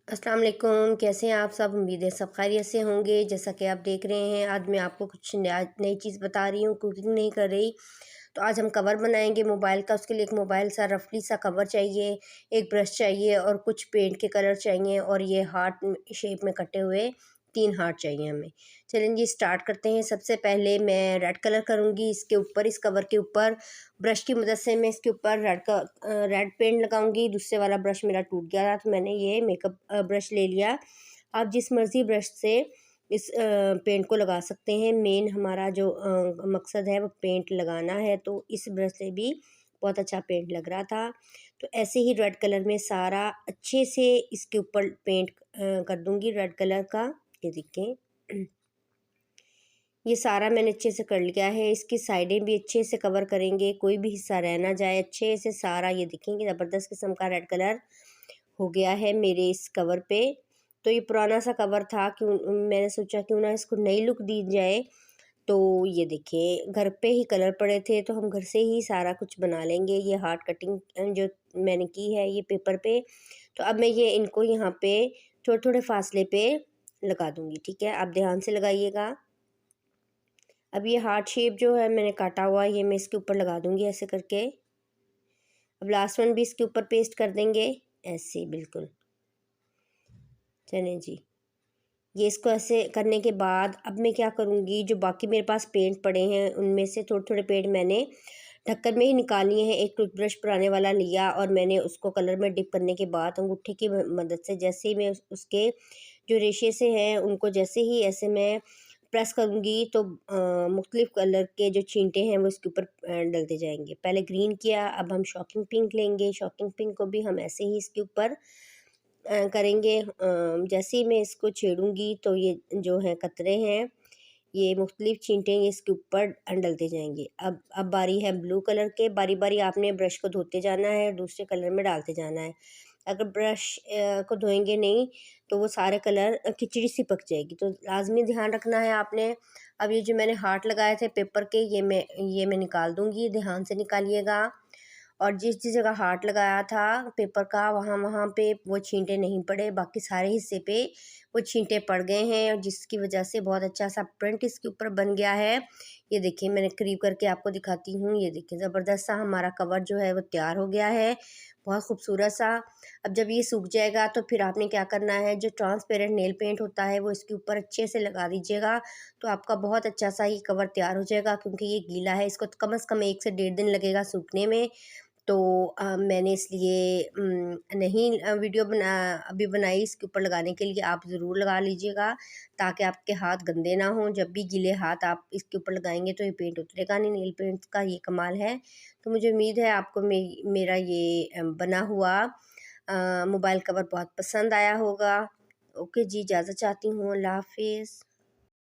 अस्सलाम वालेकुम। कैसे हैं आप सब? उम्मीद है सब खैरियत से होंगे। जैसा कि आप देख रहे हैं, आज मैं आपको कुछ नई चीज़ बता रही हूँ, कुकिंग नहीं कर रही। तो आज हम कवर बनाएंगे मोबाइल का। उसके लिए एक मोबाइल सा रफली सा कवर चाहिए, एक ब्रश चाहिए और कुछ पेंट के कलर चाहिए, और ये हार्ट शेप में कटे हुए 3 हार्ट चाहिए हमें। चलें जी, स्टार्ट करते हैं। सबसे पहले मैं रेड कलर करूँगी इसके ऊपर, इस कवर के ऊपर। ब्रश की मदद से मैं इसके ऊपर रेड पेंट लगाऊंगी। दूसरे वाला ब्रश मेरा टूट गया था, तो मैंने ये मेकअप ब्रश ले लिया। आप जिस मर्ज़ी ब्रश से इस पेंट को लगा सकते हैं। मेन हमारा जो मकसद है वो पेंट लगाना है, तो इस ब्रश से भी बहुत अच्छा पेंट लग रहा था। तो ऐसे ही रेड कलर में सारा अच्छे से इसके ऊपर पेंट कर दूंगी रेड कलर का। ये देखें, ये सारा मैंने अच्छे से कर लिया है। इसकी साइडें भी अच्छे से कवर करेंगे, कोई भी हिस्सा रह ना जाए। अच्छे से सारा ये देखेंगे ज़बरदस्त किस्म का रेड कलर हो गया है मेरे इस कवर पे। तो ये पुराना सा कवर था, क्यों मैंने सोचा क्यों ना इसको नई लुक दी जाए। तो ये देखिए, घर पे ही कलर पड़े थे तो हम घर से ही सारा कुछ बना लेंगे। ये हार्ट कटिंग जो मैंने की है ये पेपर पे। तो अब मैं ये इनको यहाँ पे थोड़े थोड़े फासले पे लगा दूंगी। ठीक है, आप ध्यान से लगाइएगा। अब ये हार्ट शेप जो है मैंने काटा हुआ, ये मैं इसके ऊपर लगा दूंगी ऐसे करके। अब लास्ट वन भी इसके ऊपर पेस्ट कर देंगे ऐसे, बिल्कुल। चलें जी, ये इसको ऐसे करने के बाद अब मैं क्या करूँगी, जो बाकी मेरे पास पेंट पड़े हैं उनमें से थोड़े थोड़े पेंट मैंने ढक्कन में ही निकाल लिए हैं। एक टूथब्रश पुराने वाला लिया और मैंने उसको कलर में डिप करने के बाद अंगूठे की मदद से जैसे ही मैं उसके जो रेशे से हैं उनको जैसे ही ऐसे मैं प्रेस करूँगी तो मुख्तलिफ़ कलर के जो छींटे हैं वो इसके ऊपर डलते जाएंगे। पहले ग्रीन किया, अब हम शॉकिंग पिंक लेंगे। शॉकिंग पिंक को भी हम ऐसे ही इसके ऊपर करेंगे। जैसे ही मैं इसको छेड़ूंगी तो ये जो है कतरे हैं, ये मुख्तलिफ छींटे ये इसके ऊपर डलते जाएंगे। अब बारी है ब्लू कलर के। बारी बारी आपने ब्रश को धोते जाना है और दूसरे कलर में डालते जाना है। अगर ब्रश को धोएंगे नहीं तो वो सारे कलर खिचड़ी सी पक जाएगी, तो लाजमी ध्यान रखना है आपने। अब ये जो मैंने हार्ट लगाए थे पेपर के, ये मैं निकाल दूंगी, ध्यान से निकालिएगा। और जिस जिस जगह हार्ट लगाया था पेपर का, वहाँ वहाँ पे वो छींटे नहीं पड़े, बाकी सारे हिस्से पे वो छींटे पड़ गए हैं, और जिसकी वजह से बहुत अच्छा सा प्रिंट इसके ऊपर बन गया है। ये देखिए, मैंने करीब करके आपको दिखाती हूँ। ये देखिए, ज़बरदस्त सा हमारा कवर जो है वो तैयार हो गया है, बहुत खूबसूरत सा। अब जब ये सूख जाएगा तो फिर आपने क्या करना है, जो ट्रांसपेरेंट नेल पेंट होता है वो इसके ऊपर अच्छे से लगा दीजिएगा, तो आपका बहुत अच्छा सा ये कवर तैयार हो जाएगा। क्योंकि ये गीला है, इसको कम से कम 1 से 1.5 दिन लगेगा सूखने में। तो मैंने इसलिए नहीं वीडियो अभी बनाई इसके ऊपर लगाने के लिए। आप ज़रूर लगा लीजिएगा ताकि आपके हाथ गंदे ना हों। जब भी गीले हाथ आप इसके ऊपर लगाएंगे तो ये पेंट उतरेगा नहीं। नेल पेंट का ये कमाल है। तो मुझे उम्मीद है आपको मेरा ये बना हुआ मोबाइल कवर बहुत पसंद आया होगा। ओके जी, इजाज़त चाहती हूँ। अल्लाह हाफिज़।